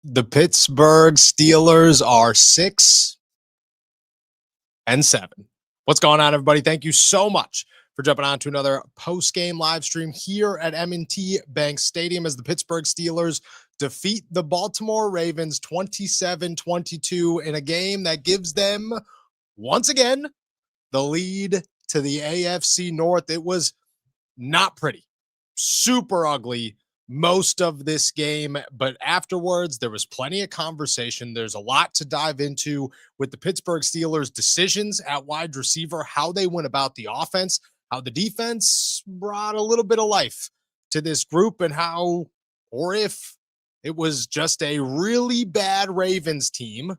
The Pittsburgh Steelers are 6-7. What's going on, everybody? Thank you so much for jumping on to another post-game live stream here at M&T Bank Stadium as the Pittsburgh Steelers defeat the Baltimore Ravens 27-22 in a game that gives them, once again, the lead to the AFC North. It was not pretty, super ugly most of this game, but afterwards there was plenty of conversation. There's a lot to dive into with the Pittsburgh Steelers' decisions at wide receiver, how they went about the offense, how the defense brought a little bit of life to this group, and how, or if it was just a really bad Ravens team,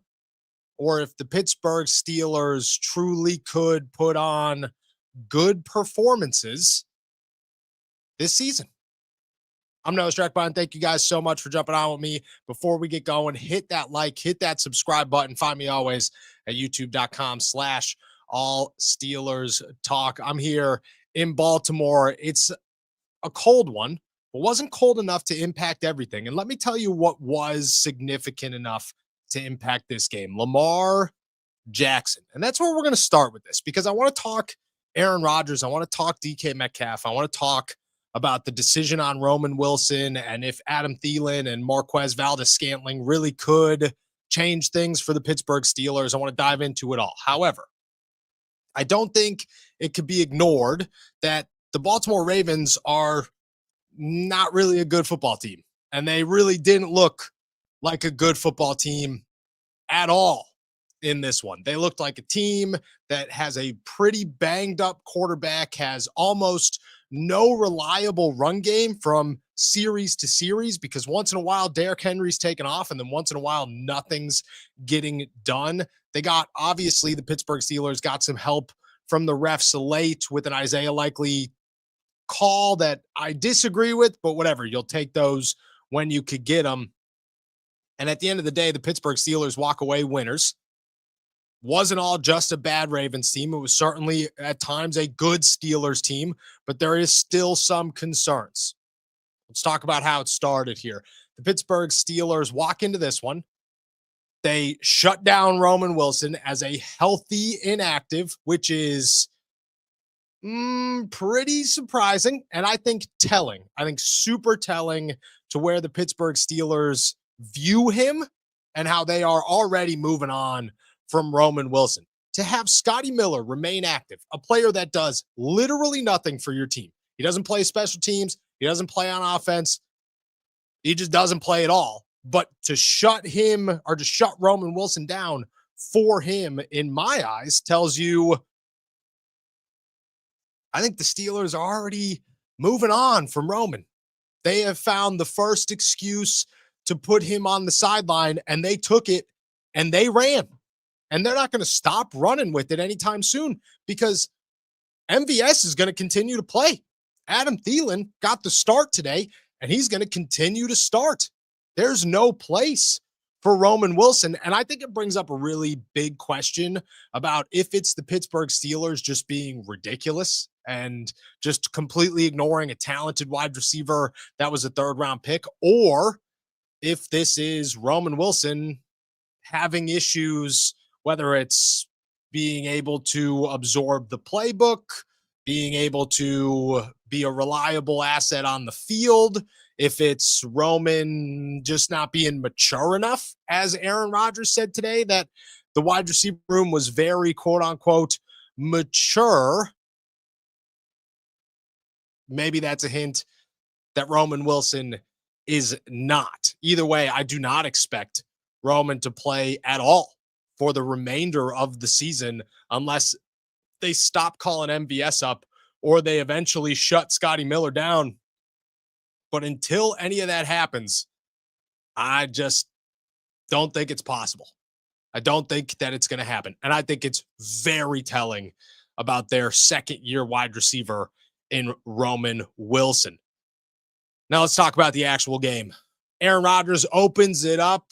or if the Pittsburgh Steelers truly could put on good performances this season. I'm Noah Streckbine. Thank you guys so much for jumping on with me. Before we get going, hit that like, hit that subscribe button. Find me always at youtube.com/allsteelerstalk. I'm here in Baltimore. It's a cold one, but wasn't cold enough to impact everything. And let me tell you what was significant enough to impact this game. Lamar Jackson. And that's where we're going to start with this, because I want to talk Aaron Rodgers. I want to talk DK Metcalf. I want to talk about the decision on Roman Wilson and if Adam Thielen and Marquez Valdes-Scantling really could change things for the Pittsburgh Steelers. I want to dive into it all. However, I don't think it could be ignored that the Baltimore Ravens are not really a good football team, and they really didn't look like a good football team at all in this one. They looked like a team that has a pretty banged up quarterback, has almost no reliable run game from series to series, because once in a while Derrick Henry's taken off, and then once in a while nothing's getting done. They got, obviously, the Pittsburgh Steelers got some help from the refs late with an Isaiah Likely call that I disagree with, but whatever, you'll take those when you could get them. And at the end of the day, the Pittsburgh Steelers walk away winners. Wasn't all just a bad Ravens team. It was certainly at times a good Steelers team, but there is still some concerns. Let's talk about how it started here. The Pittsburgh Steelers walk into this one. They shut down Roman Wilson as a healthy inactive, which is pretty surprising, and I think telling. I think super telling to where the Pittsburgh Steelers view him and how they are already moving on from Roman Wilson. To have Scotty Miller remain active, a player that does literally nothing for your team. He doesn't play special teams. He doesn't play on offense. He just doesn't play at all. But to shut him, or to shut Roman Wilson down for him, in my eyes, tells you I think the Steelers are already moving on from Roman. They have found the first excuse to put him on the sideline, and they took it and they ran. And they're not going to stop running with it anytime soon, because MVS is going to continue to play. Adam Thielen got the start today, and he's going to continue to start. There's no place for Roman Wilson. And I think it brings up a really big question about if it's the Pittsburgh Steelers just being ridiculous and just completely ignoring a talented wide receiver that was a third-round pick, or if this is Roman Wilson having issues, whether it's being able to absorb the playbook, being able to be a reliable asset on the field, if it's Roman just not being mature enough, as Aaron Rodgers said today, that the wide receiver room was very, quote-unquote, mature. Maybe that's a hint that Roman Wilson is not. Either way, I do not expect Roman to play at all for the remainder of the season unless they stop calling MVS up or they eventually shut Scotty Miller down. But until any of that happens, I just don't think it's possible. I don't think that it's going to happen. And I think it's very telling about their second-year wide receiver in Roman Wilson. Now let's talk about the actual game. Aaron Rodgers opens it up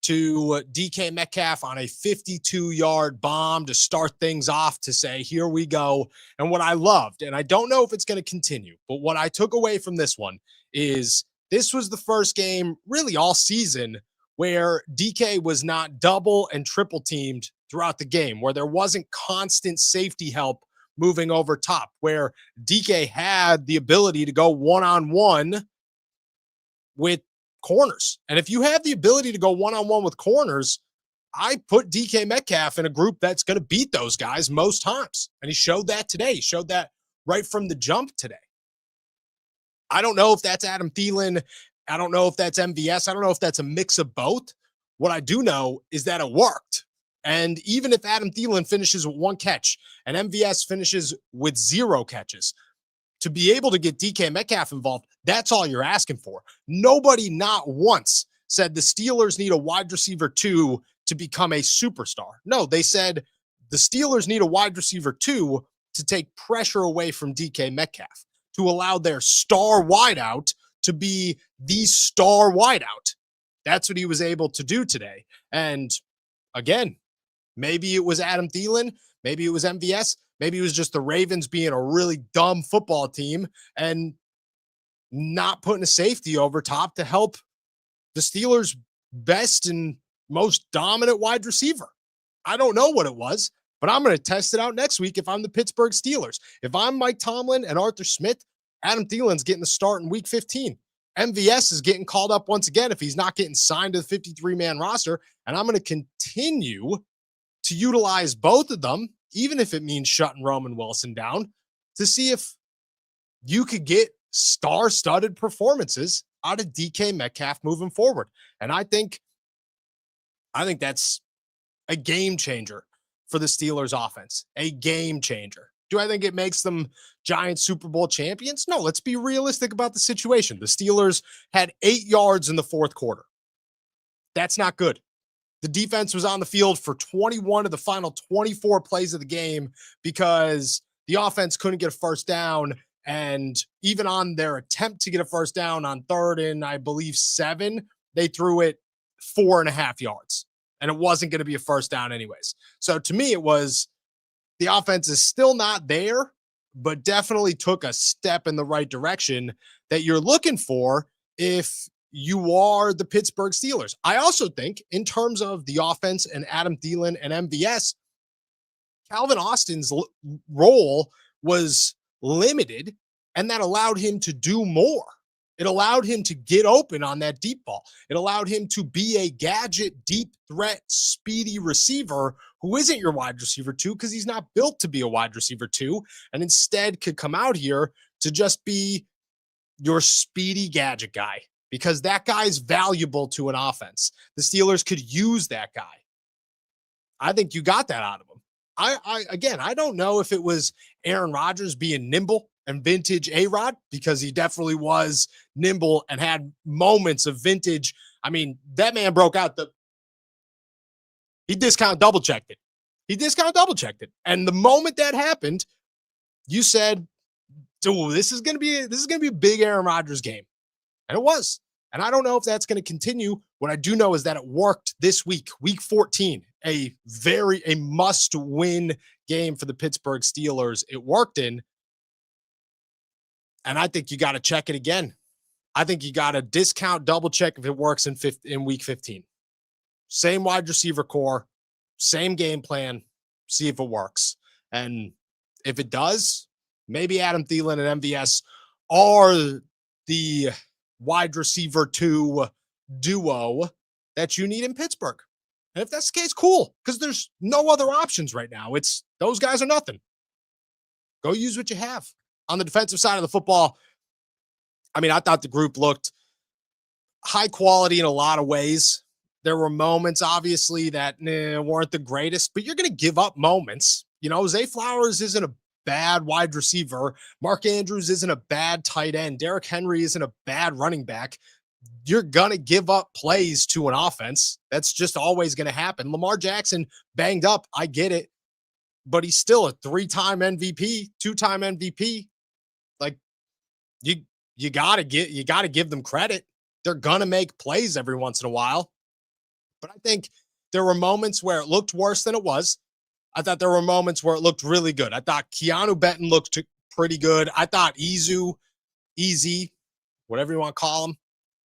to DK Metcalf on a 52-yard bomb to start things off, to say, here we go. And what I loved, and I don't know if it's going to continue, but what I took away from this one is This was the first game really all season where DK was not double and triple teamed throughout the game, where there wasn't constant safety help moving over top, where DK had the ability to go one-on-one with corners. And if you have the ability to go one-on-one with corners, I put DK Metcalf in a group that's going to beat those guys most times. And he showed that today. He showed that right from the jump today. I don't know if that's Adam Thielen. I don't know if that's MVS. I don't know if that's a mix of both. What I do know is that it worked. And even if Adam Thielen finishes with 1 catch and MVS finishes with 0 catches, to be able to get DK Metcalf involved, that's all you're asking for. Nobody, not once, said the Steelers need a wide receiver 2 to become a superstar. No, they said the Steelers need a wide receiver 2 to take pressure away from DK Metcalf, to allow their star wideout to be the star wideout. That's what he was able to do today. And again, maybe it was Adam Thielen, maybe it was MVS, maybe it was just the Ravens being a really dumb football team and not putting a safety over top to help the Steelers' best and most dominant wide receiver. I don't know what it was, but I'm going to test it out next week if I'm the Pittsburgh Steelers. If I'm Mike Tomlin and Arthur Smith, Adam Thielen's getting the start in week 15. MVS is getting called up once again if he's not getting signed to the 53-man roster, and I'm going to continue to utilize both of them, even if it means shutting Roman Wilson down, to see if you could get star-studded performances out of DK Metcalf moving forward. And I think that's a game changer for the Steelers offense, a game changer. Do I think it makes them Giants Super Bowl champions? No, let's be realistic about the situation. The Steelers had 8 yards in the fourth quarter. That's not good. The defense was on the field for 21 of the final 24 plays of the game because the offense couldn't get a first down. And even on their attempt to get a first down on 3rd and I believe 7, they threw it 4.5 yards. And it wasn't going to be a first down anyways. So to me, it was the offense is still not there, but definitely took a step in the right direction that you're looking for if you are the Pittsburgh Steelers. I also think in terms of the offense and Adam Thielen and MVS, Calvin Austin's role was limited, and that allowed him to do more. It allowed him to get open on that deep ball. It allowed him to be a gadget, deep threat, speedy receiver who isn't your wide receiver 2 because he's not built to be a wide receiver 2 and instead could come out here to just be your speedy gadget guy because that guy's valuable to an offense. The Steelers could use that guy. I think you got that out of him. I don't know if it was Aaron Rodgers being nimble and vintage A-Rod, because he definitely was nimble and had moments of vintage. I mean, that man broke out he discount double checked it. And the moment that happened, you said, "Dude, this is going to be a big Aaron Rodgers game." And it was. And I don't know if that's going to continue. What I do know is that it worked this week, week 14, a must-win game for the Pittsburgh Steelers. It worked in. And I think you got to check it again. I think you got to discount double check if it works in week 15. Same wide receiver core, same game plan, see if it works. And if it does, maybe Adam Thielen and MVS are the wide receiver 2 duo that you need in Pittsburgh. And if that's the case, cool, because there's no other options right now. It's those guys are nothing. Go use what you have. On the defensive side of the football, I mean, I thought the group looked high quality in a lot of ways. There were moments, obviously, that weren't the greatest, but you're going to give up moments. You know, Zay Flowers isn't a bad wide receiver. Mark Andrews isn't a bad tight end. Derrick Henry isn't a bad running back. You're going to give up plays to an offense. That's just always going to happen. Lamar Jackson banged up. I get it. But he's still a 3-time MVP, 2-time MVP. Like, you gotta give them credit. They're gonna make plays every once in a while. But I think there were moments where it looked worse than it was. I thought there were moments where it looked really good. I thought Keanu Benton looked pretty good. I thought Easy, whatever you want to call him,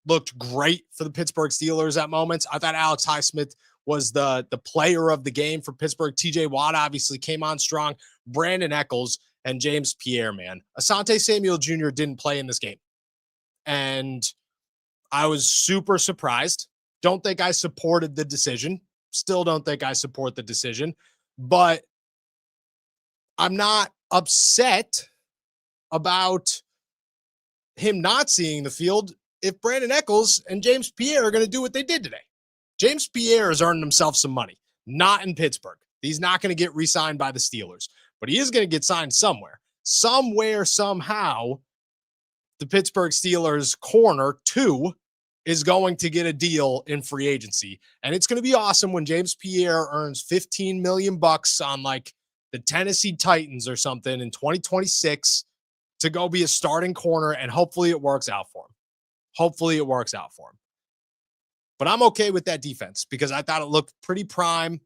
looked great for the Pittsburgh Steelers at moments. I thought Alex Highsmith was the player of the game for Pittsburgh. TJ Watt obviously came on strong. Brandon Eccles and James Pierre, man. Asante Samuel Jr. didn't play in this game. And I was super surprised. Don't think I supported the decision. Still don't think I support the decision. But I'm not upset about him not seeing the field if Brandon Eccles and James Pierre are going to do what they did today. James Pierre has earned himself some money, not in Pittsburgh. He's not going to get re-signed by the Steelers, but he is going to get signed somewhere. Somewhere, somehow, the Pittsburgh Steelers corner 2 is going to get a deal in free agency. And it's going to be awesome when James Pierre earns $15 million on like the Tennessee Titans or something in 2026 to go be a starting corner, and hopefully it works out for him. Hopefully it works out for him. But I'm okay with that defense because I thought it looked pretty prime.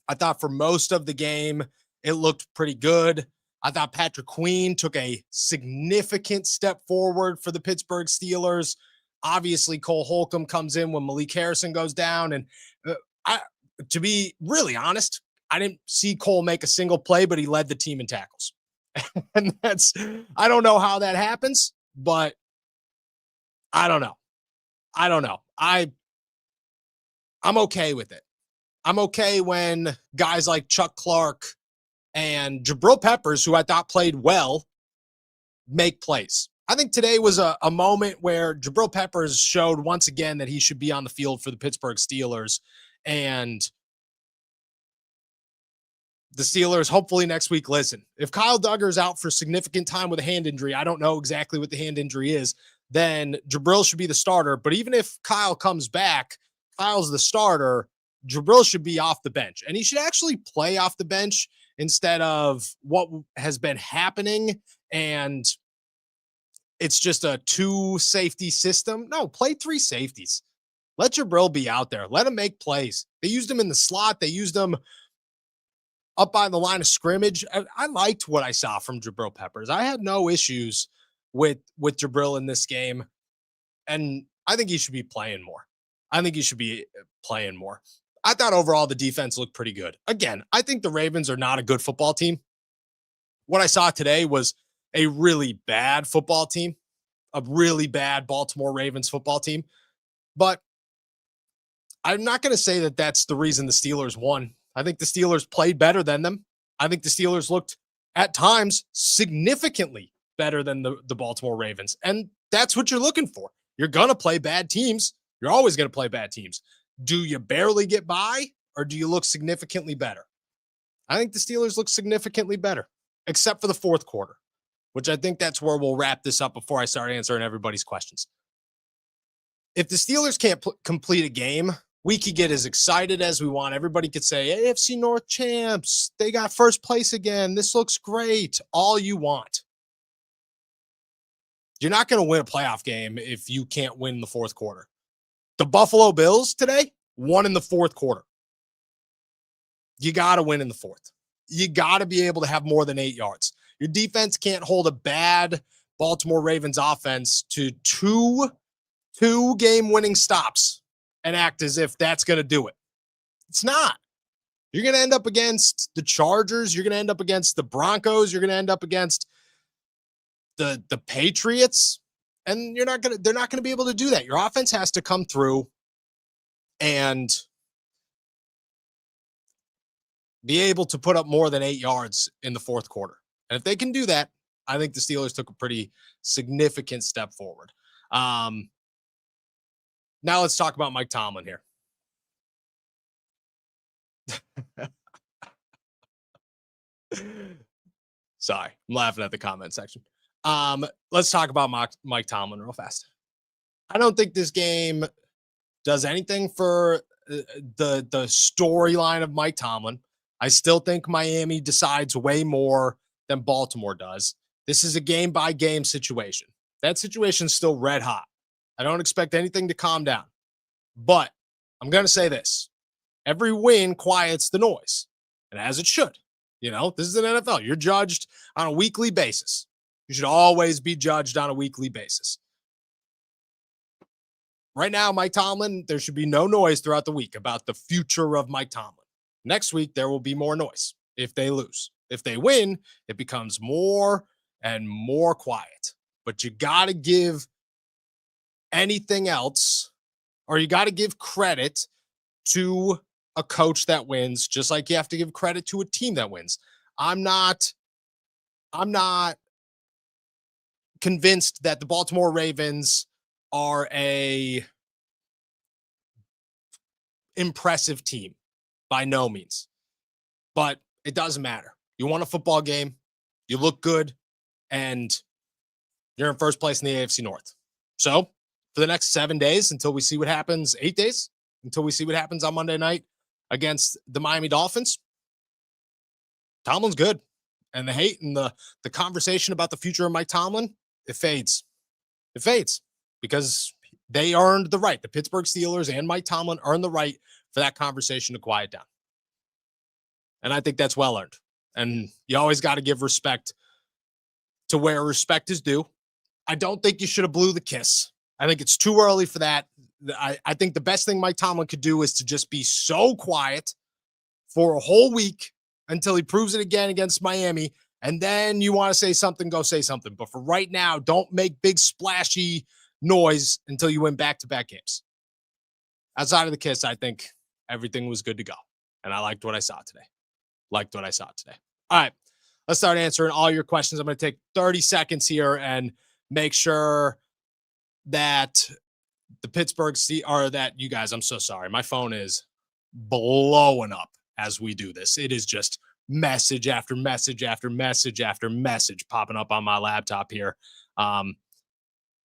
I thought for most of the game, it looked pretty good. I thought Patrick Queen took a significant step forward for the Pittsburgh Steelers. Obviously, Cole Holcomb comes in when Malik Harrison goes down. And to be really honest, I didn't see Cole make a single play, but he led the team in tackles. And I don't know how that happens, but I don't know. I'm okay with it. I'm okay when guys like Chuck Clark and Jabril Peppers, who I thought played well, make plays. I think today was a moment where Jabril Peppers showed once again that he should be on the field for the Pittsburgh Steelers. And the Steelers, hopefully next week, listen, if Kyle Duggar's out for significant time with a hand injury, I don't know exactly what the hand injury is, then Jabril should be the starter. But even if Kyle comes back, Kyle's the starter, Jabril should be off the bench. And he should actually play off the bench instead of what has been happening. And it's just a 2 safety system. No, play 3 safeties. Let Jabril be out there. Let him make plays. They used him in the slot. They used him up by the line of scrimmage. I liked what I saw from Jabril Peppers. I had no issues with Jabril in this game. And I think he should be playing more. I thought overall the defense looked pretty good. Again, I think the Ravens are not a good football team. What I saw today was a really bad football team, a really bad Baltimore Ravens football team. But I'm not going to say that that's the reason the Steelers won. I think the Steelers played better than them. I think the Steelers looked at times significantly better than the Baltimore Ravens. And that's what you're looking for. You're going to play bad teams. You're always going to play bad teams. Do you barely get by, or do you look significantly better? I think the Steelers look significantly better, except for the fourth quarter, which I think that's where we'll wrap this up before I start answering everybody's questions. If the Steelers can't complete a game, we could get as excited as we want. Everybody could say, AFC North champs, they got first place again. This looks great. All you want. You're not going to win a playoff game if you can't win the fourth quarter. The Buffalo Bills today won in the fourth quarter. You got to win in the fourth. You got to be able to have more than 8 yards. Your defense can't hold a bad Baltimore Ravens offense to two game-winning stops and act as if that's going to do it. It's not. You're going to end up against the Chargers. You're going to end up against the Broncos. You're going to end up against the Patriots. And they're not going to be able to do that. Your offense has to come through and be able to put up more than 8 yards in the fourth quarter. And if they can do that, I think the Steelers took a pretty significant step forward. Now let's talk about Mike Tomlin here. Sorry, I'm laughing at the comment section. Let's talk about Mike Tomlin real fast. I don't think this game does anything for the storyline of Mike Tomlin. I still think Miami decides way more than Baltimore does. This is a game-by-game situation. That situation's still red hot. I don't expect anything to calm down. But I'm going to say this. Every win quiets the noise, and as it should. You know, this is an NFL. You're judged on a weekly basis. You should always be judged on a weekly basis. Right now, Mike Tomlin, there should be no noise throughout the week about the future of Mike Tomlin. Next week, there will be more noise if they lose. If they win, it becomes more and more quiet. But you got to give anything else, or you got to give credit to a coach that wins, just like you have to give credit to a team that wins. I'm not convinced that the Baltimore Ravens are a impressive team by no means, but it doesn't matter. You won a football game, you look good, and you're in first place in the AFC North. So for the next 7 days until we see what happens, 8 days until we see what happens on Monday night against the Miami Dolphins, Tomlin's good. And the hate and the conversation about the future of Mike Tomlin, it fades. It fades because they earned the right. The Pittsburgh Steelers and Mike Tomlin earned the right for that conversation to quiet down. And I think that's well earned. And you always got to give respect to where respect is due. I don't think you should have blew the kiss. I think it's too early for that. I think the best thing Mike Tomlin could do is to just be so quiet for a whole week until he proves it again against Miami. And then you want to say something, go say something. But for right now, don't make big splashy noise until you win back-to-back games. Outside of the kiss, I think everything was good to go. And I liked what I saw today. All right, let's start answering all your questions. I'm going to take 30 seconds here and make sure that the Pittsburgh that you guys, I'm so sorry. My phone is blowing up as we do this. It is just message after message after message after message popping up on my laptop here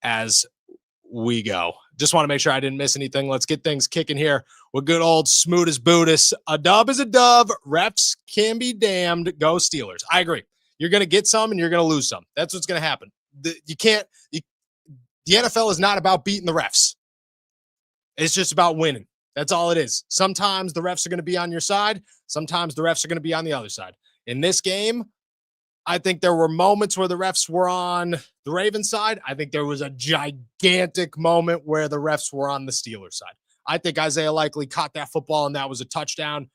as we go. Just want to make sure I didn't miss anything. Let's get things kicking here with good old Smootest Buddhist. A dub is a dub. Refs can be damned. Go Steelers. I agree. You're going to get some and you're going to lose some. That's what's going to happen. The NFL is not about beating the refs. It's just about winning. That's all it is. Sometimes the refs are going to be on your side. Sometimes the refs are going to be on the other side. In this game, I think there were moments where the refs were on the Ravens side. I think there was a gigantic moment where the refs were on the Steelers side. I think Isaiah Likely caught that football and that was a touchdown.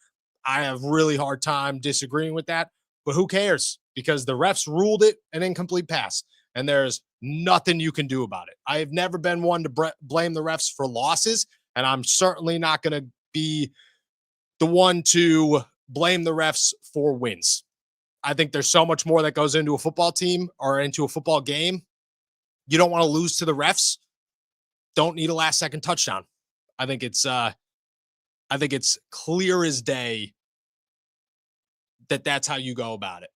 I have really hard time disagreeing with that, but who cares? Because the refs ruled it an incomplete pass, and there's nothing you can do about it. I have never been one to blame the refs for losses, and I'm certainly not going to be the one to blame the refs for wins. I think there's so much more that goes into a football team or into a football game. You don't want to lose to the refs. Don't need a last-second touchdown. I think it's clear as day that that's how you go about it.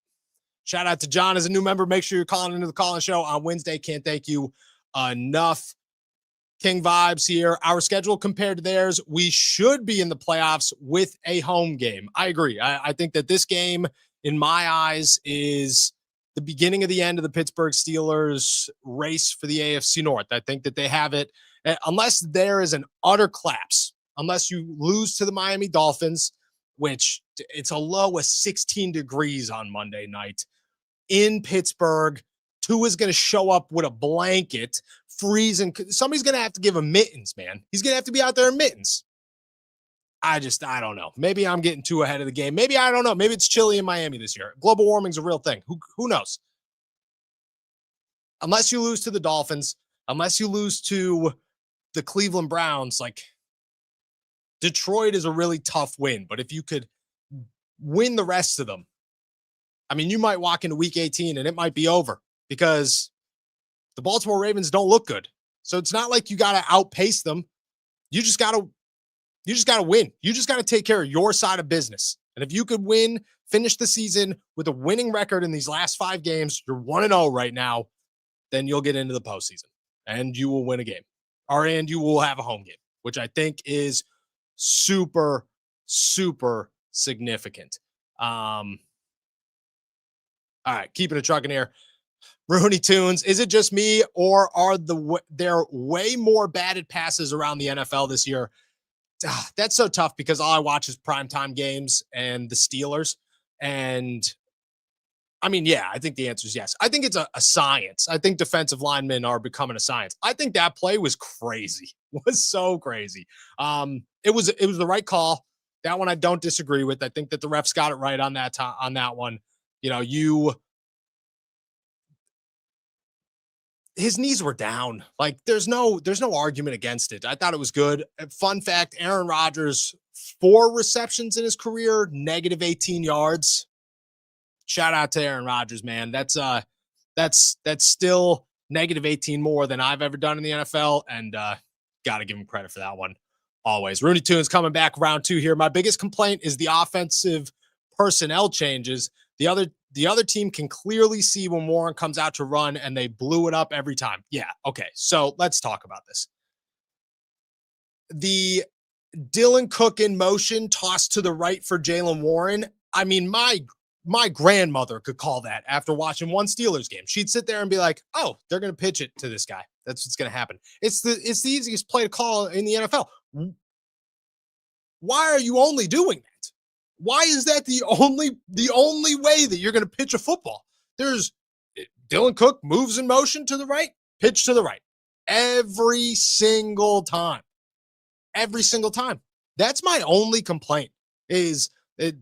Shout out to John as a new member. Make sure you're calling into the call-in show on Wednesday. Can't thank you enough. King vibes here. Our schedule compared to theirs, we should be in the playoffs with a home game. I agree. I think that this game, in my eyes, is the beginning of the end of the Pittsburgh Steelers race for the AFC North. I think that they have it, unless there is an utter collapse, unless you lose to the Miami Dolphins, which it's a low of 16 degrees on Monday night in Pittsburgh. Tua is going to show up with a blanket, freezing. Somebody's going to have to give him mittens, man. He's going to have to be out there in mittens. I don't know. Maybe I'm getting too ahead of the game. Maybe I don't know. Maybe it's chilly in Miami this year. Global warming's a real thing. Who knows? Unless you lose to the Dolphins, unless you lose to the Cleveland Browns, like Detroit is a really tough win. But if you could win the rest of them, I mean, you might walk into week 18 and it might be over because the Baltimore Ravens don't look good. So it's not like you got to outpace them. You just got to win. You just got to take care of your side of business. And if you could finish the season with a winning record in these last 5 games, you're 1-0 right now, then you'll get into the postseason and you will win a game, and you will have a home game, which I think is super, super significant. All right, keeping it trucking here. Rooney Tunes, is it just me or are there way more batted passes around the NFL this year? That's so tough because all I watch is primetime games and the Steelers. And I mean, yeah, I think the answer is yes. I think it's a science. I think defensive linemen are becoming a science. I think that play was crazy. Was so crazy. It was the right call. That one I don't disagree with. I think that the refs got it right on that time on that one. You know, you his knees were down. Like there's no argument against it. I thought it was good. Fun fact, Aaron Rodgers, 4 receptions in his career, negative 18 yards. Shout out to Aaron Rodgers, man. That's still negative 18 more than I've ever done in the NFL. And gotta give him credit for that one. Always. Rooney Tunes coming back round 2 here. My biggest complaint is the offensive personnel changes. The other team can clearly see when Warren comes out to run and they blew it up every time. Yeah. Okay. So let's talk about this. The Dylan Cook in motion tossed to the right for Jalen Warren. I mean, my grandmother could call that after watching one Steelers game. She'd sit there and be like, "Oh, they're going to pitch it to this guy. That's what's going to happen." It's the easiest play to call in the NFL. Why are you only doing that? Why is that the only way that you're going to pitch a football? There's Dylan Cook moves in motion to the right, pitch to the right every single time. Every single time. That's my only complaint is if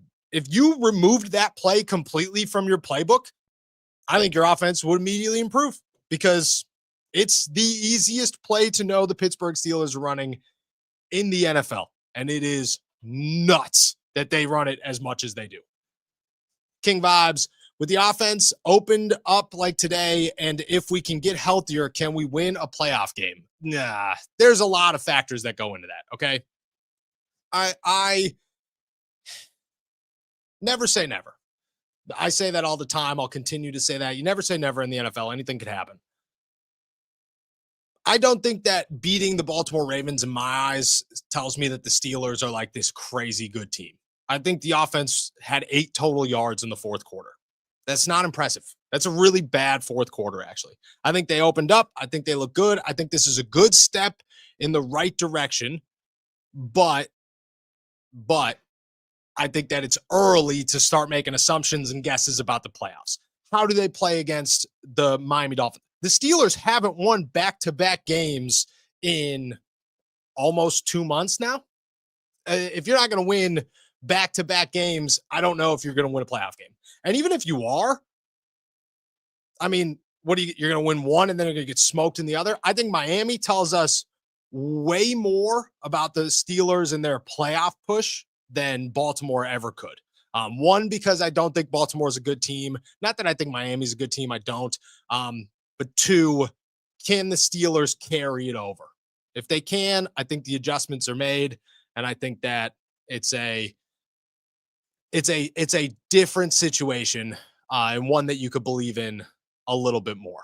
you removed that play completely from your playbook, I think your offense would immediately improve because it's the easiest play to know the Pittsburgh Steelers are running in the NFL. And it is nuts that they run it as much as they do. King vibes. With the offense opened up like today, and if we can get healthier, can we win a playoff game? Nah, there's a lot of factors that go into that, okay? I never say never. I say that all the time. I'll continue to say that. You never say never in the NFL. Anything could happen. I don't think that beating the Baltimore Ravens in my eyes tells me that the Steelers are like this crazy good team. I think the offense had 8 total yards in the fourth quarter. That's not impressive. That's a really bad fourth quarter, actually. I think they opened up. I think they look good. I think this is a good step in the right direction. But I think that it's early to start making assumptions and guesses about the playoffs. How do they play against the Miami Dolphins? The Steelers haven't won back-to-back games in almost 2 months now. If you're not going to win back-to-back games, I don't know if you're going to win a playoff game. And even if you are, I mean, you're going to win one and then you're going to get smoked in the other. I think Miami tells us way more about the Steelers and their playoff push than Baltimore ever could. One, because I don't think Baltimore is a good team. Not that I think Miami's a good team. I don't. But 2, can the Steelers carry it over? If they can, I think the adjustments are made. And I think that it's a different situation and one that you could believe in a little bit more.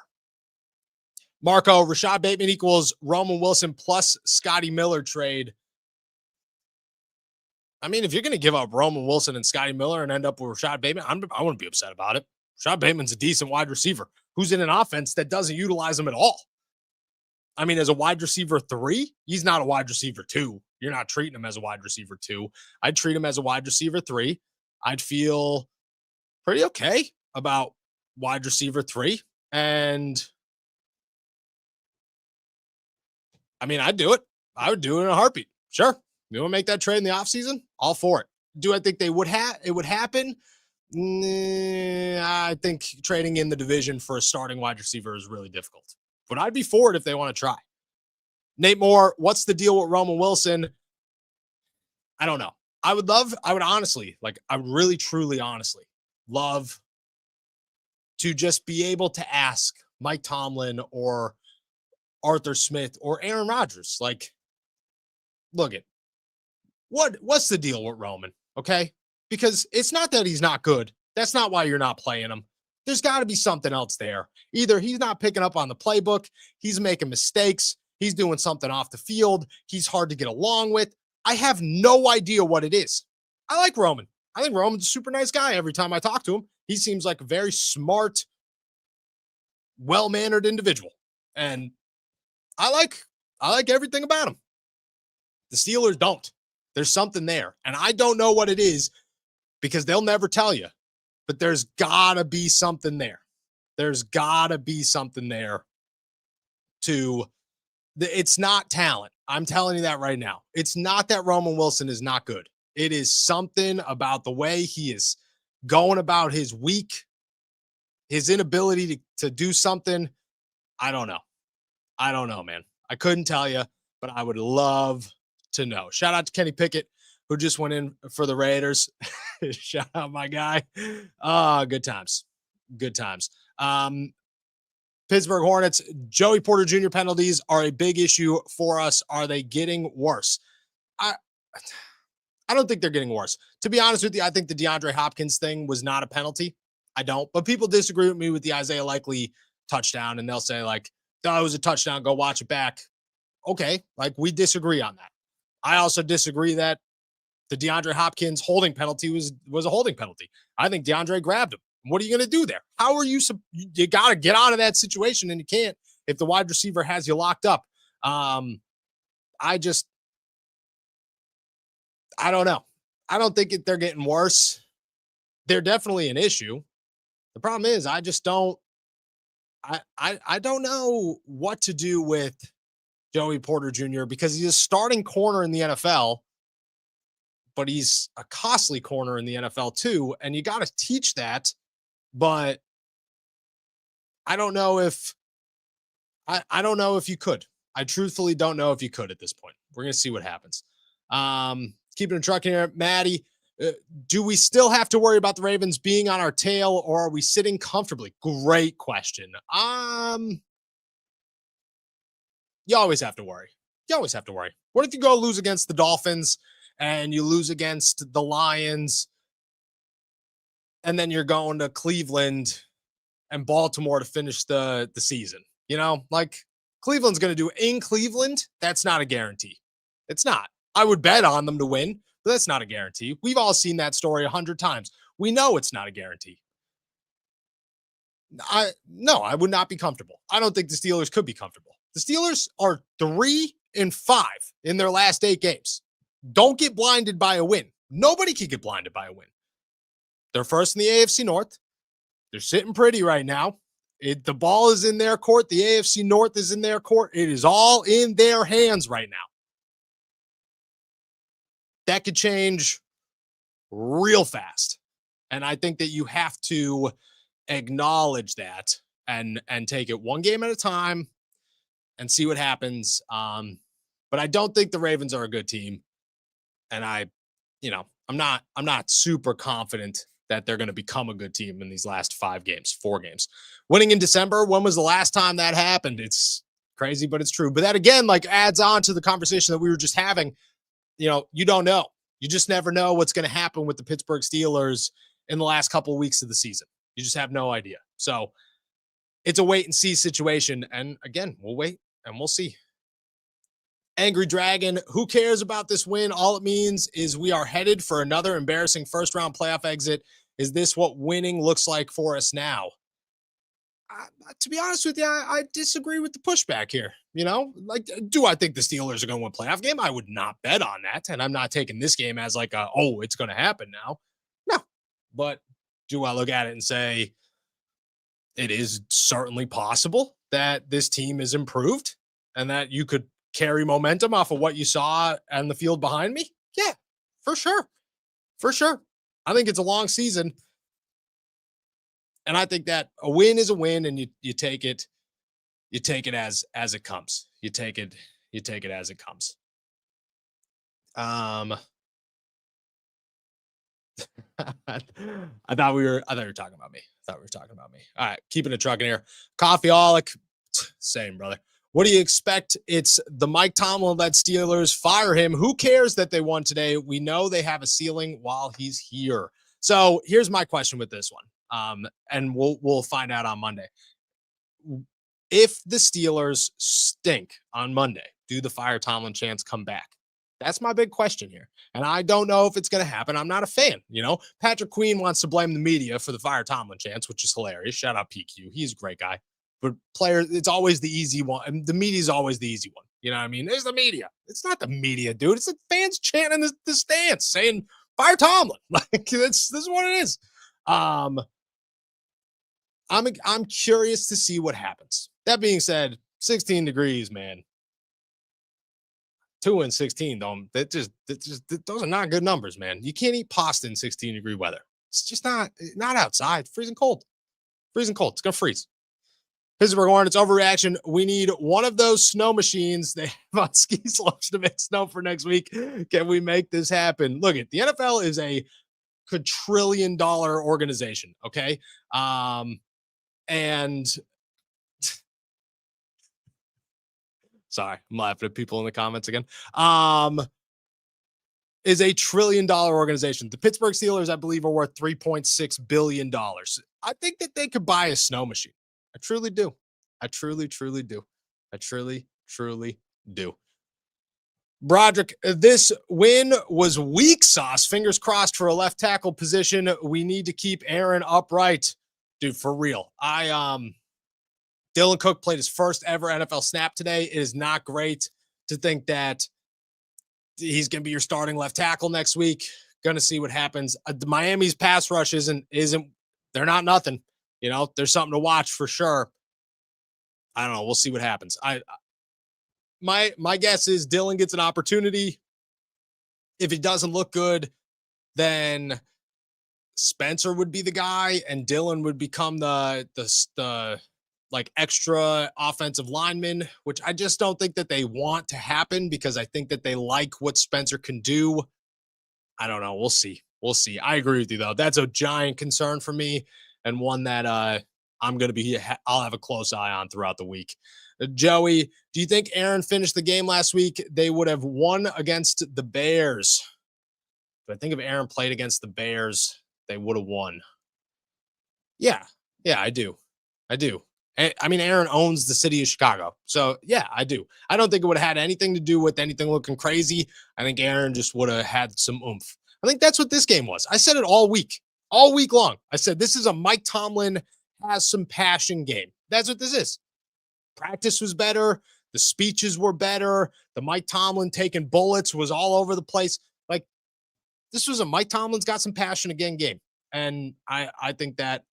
Marco, Rashad Bateman equals Roman Wilson plus Scotty Miller trade. I mean, if you're going to give up Roman Wilson and Scotty Miller and end up with Rashad Bateman, I wouldn't be upset about it. Rashad Bateman's a decent wide receiver who's in an offense that doesn't utilize him at all. I mean, as a wide receiver 3, he's not a wide receiver 2. You're not treating him as a wide receiver 2. I'd treat him as a wide receiver 3. I'd feel pretty okay about wide receiver 3. And I mean, I'd do it. I would do it in a heartbeat. Sure. You want to make that trade in the offseason? All for it. Do I think it would happen? I think trading in the division for a starting wide receiver is really difficult. But I'd be for it if they want to try. Nate Moore, what's the deal with Roman Wilson? I don't know. I would honestly, I would really, truly, honestly love to just be able to ask Mike Tomlin or Arthur Smith or Aaron Rodgers, look it. What's the deal with Roman? Okay. Because it's not that he's not good. That's not why you're not playing him. There's got to be something else there. Either he's not picking up on the playbook, he's making mistakes, he's doing something off the field, he's hard to get along with. I have no idea what it is. I like Roman. I think Roman's a super nice guy every time I talk to him. He seems like a very smart, well-mannered individual. And I like everything about him. The Steelers don't. There's something there. And I don't know what it is because they'll never tell you. but there's gotta be something there. There's gotta be something there to it's not talent. I'm telling you that right now. It's not that Roman Wilson is not good. It is something about the way he is going about his week, his inability to do something. I don't know. I don't know, man. I couldn't tell you, but I would love to know. Shout out to Kenny Pickett, who just went in for the Raiders. Shout out my guy. Good times. Good times. Pittsburgh Hornets, Joey Porter Jr. penalties are a big issue for us. Are they getting worse? I don't think they're getting worse. To be honest with you, I think the DeAndre Hopkins thing was not a penalty. I don't. But people disagree with me with the Isaiah Likely touchdown, and they'll say, like, oh, it was a touchdown. Go watch it back. Okay, like, we disagree on that. I also disagree that the DeAndre Hopkins holding penalty was a holding penalty. I think DeAndre grabbed him. What are you going to do there? How are you got to get out of that situation, and you can't if the wide receiver has you locked up. I don't know. I don't think they're getting worse. They're definitely an issue. The problem is I just don't I don't know what to do with Joey Porter Jr. because he's a starting corner in the NFL, but he's a costly corner in the NFL too, and you got to teach that. But I don't know if I don't know if you could. I truthfully don't know if you could at this point. We're going to see what happens. Keeping a truck here, Maddie. Do we still have to worry about the Ravens being on our tail, or are we sitting comfortably? Great question. You always have to worry. You always have to worry. What if you go lose against the Dolphins and you lose against the Lions, and then you're going to Cleveland and Baltimore to finish the season? You know, like, Cleveland's going to do in Cleveland. That's not a guarantee. It's not. I would bet on them to win, but that's not a guarantee. We've all seen that story 100 times. We know it's not a guarantee. No, I would not be comfortable. I don't think the Steelers could be comfortable. The Steelers are 3-5 in their last 8 games. Don't get blinded by a win. Nobody can get blinded by a win. They're first in the AFC North. They're sitting pretty right now. The ball is in their court. The AFC North is in their court. It is all in their hands right now. That could change real fast. And I think that you have to acknowledge that and take it one game at a time and see what happens. But I don't think the Ravens are a good team. And I'm not super confident that they're going to become a good team in these last 4 games. Winning in December, when was the last time that happened? It's crazy, but it's true. But that, again, like, adds on to the conversation that we were just having. You don't know. You just never know what's going to happen with the Pittsburgh Steelers in the last couple of weeks of the season. You just have no idea. So it's a wait and see situation. And again, we'll wait and we'll see. Angry Dragon, who cares about this win? All it means is we are headed for another embarrassing first round playoff exit. Is this what winning looks like for us now? To be honest with you, I disagree with the pushback here. Like, do I think the Steelers are going to win a playoff game? I would not bet on that. And I'm not taking this game as like, it's going to happen now. No. But do I look at it and say it is certainly possible that this team is improved and that you could carry momentum off of what you saw on the field behind me? Yeah, for sure. For sure. I think it's a long season. And I think that a win is a win, and you take it as it comes. You take it as it comes. I thought you were talking about me. All right, keeping it trucking here. Coffeeaholic, same, brother. What do you expect? It's the Mike Tomlin-led Steelers. Fire him. Who cares that they won today? We know they have a ceiling while he's here. So here's my question with this one. And we'll find out on Monday. If the Steelers stink on Monday, do the Fire Tomlin chants come back? That's my big question here. And I don't know if it's going to happen. I'm not a fan. Patrick Queen wants to blame the media for the Fire Tomlin chants, which is hilarious. Shout out PQ. He's a great guy. But players, it's always the easy one. And the media is always the easy one. You know what I mean? There's the media. It's not the media, dude. It's the fans chanting the stands saying Fire Tomlin. Like, this is what it is. Um, I'm curious to see what happens. That being said, 16 degrees, man. 2 and 16, don't those are not good numbers, man. You can't eat pasta in 16-degree weather. It's just not outside. Freezing cold. Freezing cold. It's gonna freeze. Pittsburgh Hornets overreaction. We need one of those snow machines they have on ski slopes to make snow for next week. Can we make this happen? Look, at the NFL is a quadrillion-dollar organization. Okay, and sorry, I'm laughing at people in the comments again. Is a $1 trillion organization. The Pittsburgh Steelers, I believe, are worth $3.6 billion. I think that they could buy a snow machine. I truly do. I truly, truly do. I truly, truly do. Broderick, this win was weak sauce. Fingers crossed for a left tackle position. We need to keep Aaron upright. Dude, for real. Dylan Cook played his first ever NFL snap today. It is not great to think that he's going to be your starting left tackle next week. Going to see what happens. Miami's pass rush isn't they're not nothing. You know, there's something to watch for sure. I don't know. We'll see what happens. My guess is Dylan gets an opportunity. If he doesn't look good, then Spencer would be the guy, and Dylan would become the like extra offensive lineman, which I just don't think that they want to happen because I think that they like what Spencer can do. I don't know. We'll see. We'll see. I agree with you though. That's a giant concern for me and one that I'll have a close eye on throughout the week. Joey, do you think Aaron finished the game last week? They would have won against the Bears. But I think if Aaron played against the Bears, they would have won. Yeah. Yeah, I do. I do. I mean, Aaron owns the city of Chicago. So, yeah, I do. I don't think it would have had anything to do with anything looking crazy. I think Aaron just would have had some oomph. I think that's what this game was. I said it all week long. I said, this is a Mike Tomlin has some passion game. That's what this is. Practice was better. The speeches were better. The Mike Tomlin taking bullets was all over the place. Like, this was a Mike Tomlin's got some passion again game. And I think that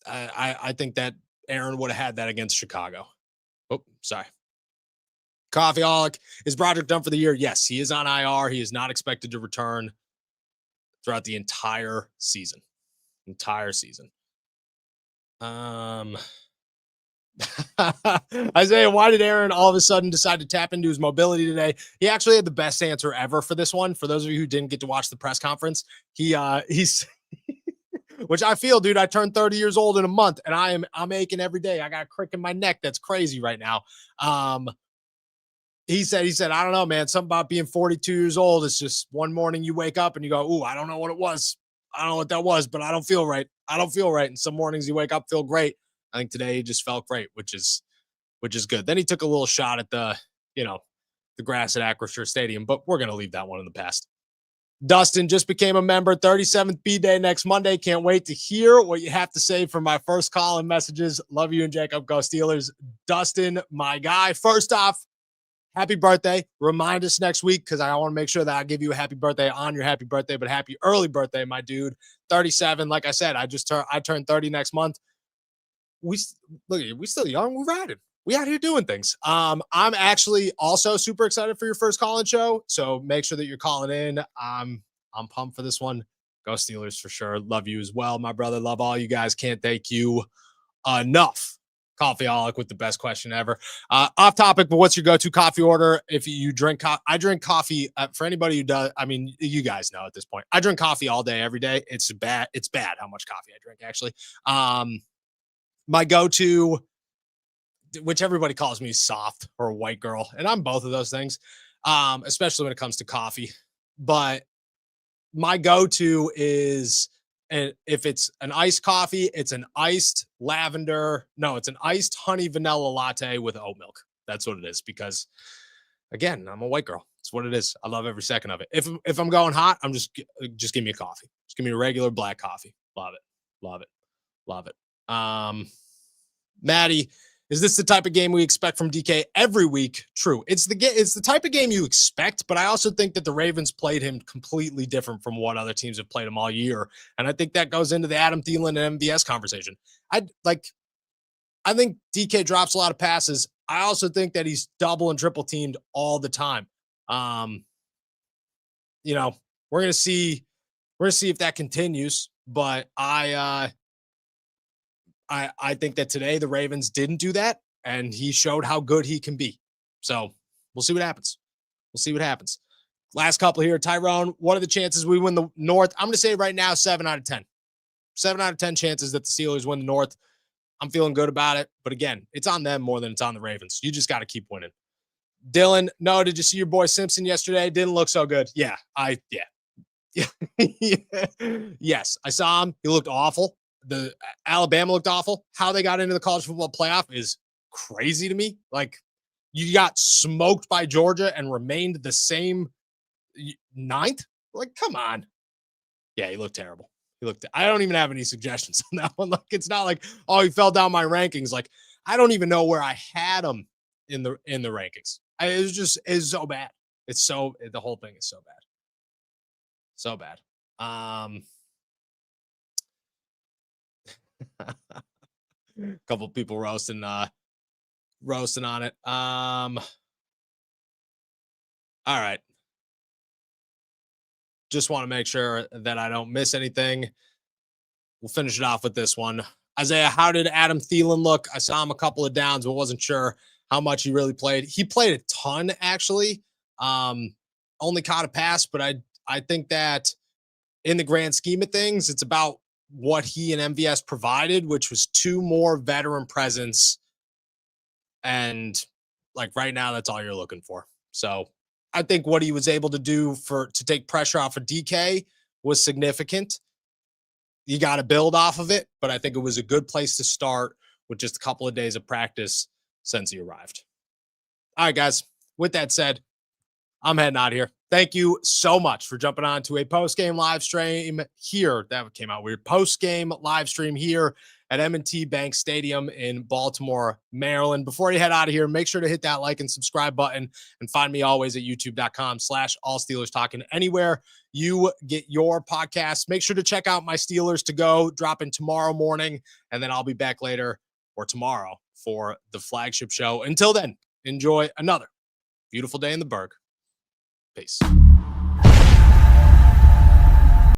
I think that Aaron would have had that against Chicago. Oh, sorry. Coffeeaholic. Is Broderick done for the year? Yes, he is on IR. He is not expected to return throughout the entire season. Isaiah, why did Aaron all of a sudden decide to tap into his mobility today? He actually had the best answer ever for this one. For those of you who didn't get to watch the press conference, he's which I feel, dude, I turned 30 years old in a month and I'm aching every day. I got a crick in my neck. That's crazy right now. He said, I don't know, man, something about being 42 years old. It's just one morning you wake up and you go, ooh, I don't know what it was. I don't know what that was, but I don't feel right. And some mornings you wake up, feel great. I think today he just felt great, which is good. Then he took a little shot at the grass at Acrisure Stadium, but we're going to leave that one in the past. Dustin just became a member. 37th B-Day next Monday. Can't wait to hear what you have to say for my first call and messages. Love you and Jacob. Go Steelers. Dustin, my guy. First off, happy birthday. Remind us next week because I want to make sure that I give you a happy birthday on your happy birthday, but happy early birthday, my dude. 37. Like I said, I turned 30 next month. We still young. We're riding. We out here doing things. I'm actually also super excited for your first call-in show. So make sure that you're calling in. I'm pumped for this one. Go Steelers for sure. Love you as well, my brother. Love all you guys. Can't thank you enough. Coffeeaholic with the best question ever. Off topic, but what's your go-to coffee order? If you drink coffee, I drink coffee. For anybody who does, I mean, you guys know at this point, I drink coffee all day, every day. It's bad how much coffee I drink, actually. My go-to, which everybody calls me soft or a white girl, and I'm both of those things, especially when it comes to coffee. But my go-to is, and if it's an iced coffee, it's an iced it's an iced honey vanilla latte with oat milk. That's what it is, because again, I'm a white girl. It's what it is. I love every second of it. If I'm going hot, I'm just give me a coffee. Just give me a regular black coffee. Love it. Maddie, Is this the type of game we expect from DK every week? True. It's the type of game you expect, but I also think that the Ravens played him completely different from what other teams have played him all year. And I think that goes into the Adam Thielen and MVS conversation. I think DK drops a lot of passes. I also think that he's double and triple teamed all the time. We're gonna see if that continues, but I think that today the Ravens didn't do that, and he showed how good he can be. So we'll see what happens. Last couple here, Tyrone. What are the chances we win the North? I'm going to say right now 7 out of 10. 7 out of 10 chances that the Steelers win the North. I'm feeling good about it, but again, it's on them more than it's on the Ravens. You just got to keep winning. Dylan, no, did you see your boy Simpson yesterday? Didn't look so good. Yeah. Yes, I saw him. He looked awful. The Alabama looked awful. How they got into the college football playoff is crazy to me. Like, you got smoked by Georgia and remained the same ninth. Like, come on. Yeah, he looked terrible. I don't even have any suggestions on that one. Like, it's not like, oh, he fell down my rankings. Like, I don't even know where I had him in the rankings. It's so bad. The whole thing is so bad. So bad. A couple people roasting on it. All right. Just want to make sure that I don't miss anything. We'll finish it off with this one. Isaiah, how did Adam Thielen look? I saw him a couple of downs, but wasn't sure how much he really played. He played a ton, actually. Only caught a pass, but I think that in the grand scheme of things, it's about what he and MVS provided, which was 2 more veteran presence. And like right now, that's all you're looking for. So I think what he was able to do to take pressure off of DK was significant. You got to build off of it, but I think it was a good place to start with just a couple of days of practice since he arrived. All right, guys. With that said, I'm heading out of here. Thank you so much for jumping on to a post-game live stream here. That came out weird. Post-game live stream here at M&T Bank Stadium in Baltimore, Maryland. Before you head out of here, make sure to hit that like and subscribe button and find me always at youtube.com/allsteelerstalking. Anywhere you get your podcasts, make sure to check out my Steelers to Go dropping tomorrow morning, and then I'll be back later or tomorrow for the flagship show. Until then, enjoy another beautiful day in the Berg. Peace.